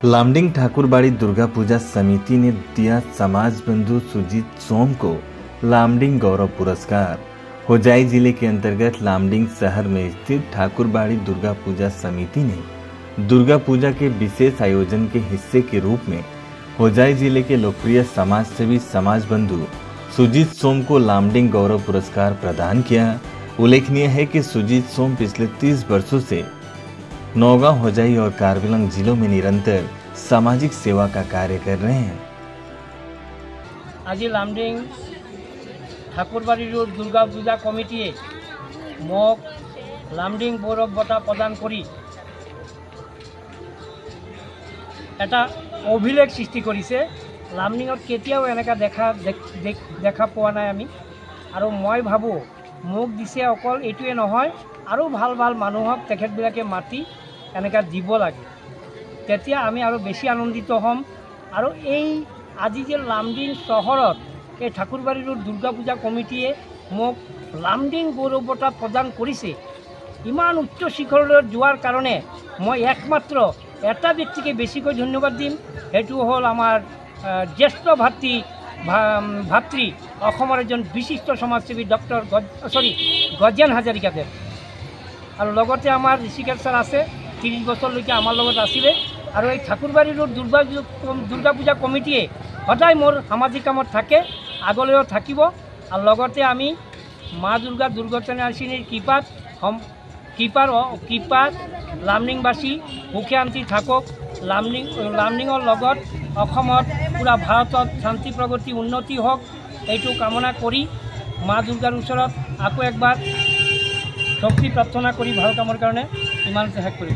लामडिंग ठाकुरबाड़ी दुर्गा पूजा समिति ने दिया समाज बंधु सुजीत सोम को लामडिंग गौरव पुरस्कार। होजाई जिले के अंतर्गत लामडिंग शहर में स्थित ठाकुरबाड़ी दुर्गा पूजा समिति ने दुर्गा पूजा के विशेष आयोजन के हिस्से के रूप में होजाई जिले के लोकप्रिय समाज सेवी समाज बंधु सुजीत सोम को लामडिंग गौरव पुरस्कार प्रदान किया। उल्लेखनीय है कि सुजीत सोम पिछले 30 वर्षों से नौगांव, होजाई और कार्बिलंग जिलों में निरंतर सामाजिक सेवा का कार्य कर रहे हैं। आज लामडिंग ठाकुरबाड़ी दुर्गा पूजा कमिटिए मक लामडिंग गौरव बटा प्रदान करी এটা অভিলেখ সৃষ্টি কৰিছে। লামডিঙত কেতিয়াও এনেকা দেখা পোৱা নাই আমি। আৰু মই ভাবোঁ মোক দিছে অকল এইটোৱে নহয়, আৰু ভাল ভাল মানুহক তেখেতবিলাকে মাতি এনেকা দিব লাগে, তেতিয়া আমি আৰু বেছি আনন্দিত হ'ম। আৰু এই আজি যে লামডিং চহৰত এই ঠাকুৰবাড়ী দুৰ্গা পূজা কমিটিয়ে মোক লামডিং গৌৰৱ বঁটা প্ৰদান কৰিছে, ইমান উচ্চ শিখৰলৈ যোৱাৰ কাৰণে মই একমাত্ৰ এটা ব্যক্তিকে বেছিকৈ ধন্যবাদ দিম। সেইটো হ'ল আমাৰ জ্যেষ্ঠ ভাতৃ অসমৰ এজন বিশিষ্ট সমাজসেৱী ডক্টৰ গজেন হাজৰিকাদেৱ। আৰু লগতে আমাৰ ঋষিকেশ ছাৰ আছে, 30 বছৰলৈকে আমাৰ লগত আছিলে। আৰু এই ঠাকুৰবাড়ী দুৰ্গা পূজা কমিটিয়ে সদায় মোৰ সামাজিক কামত থাকে, আগলৈও থাকিব। আৰু লগতে আমি মা দুৰ্গা দুৰ্গতনাশিনীৰ কৃপাত লামডিংবাসী সুখে শান্তি থাকক। লামডিঙৰ লগত অসমত পুৰা ভাৰতত শান্তি প্ৰগতি উন্নতি হওক, এইটো কামনা কৰি মা দুৰ্গাৰ ওচৰত আকৌ একবাৰ শক্তি প্ৰাৰ্থনা কৰি ভাল কামৰ কাৰণে ইমানতে শেষ কৰিম।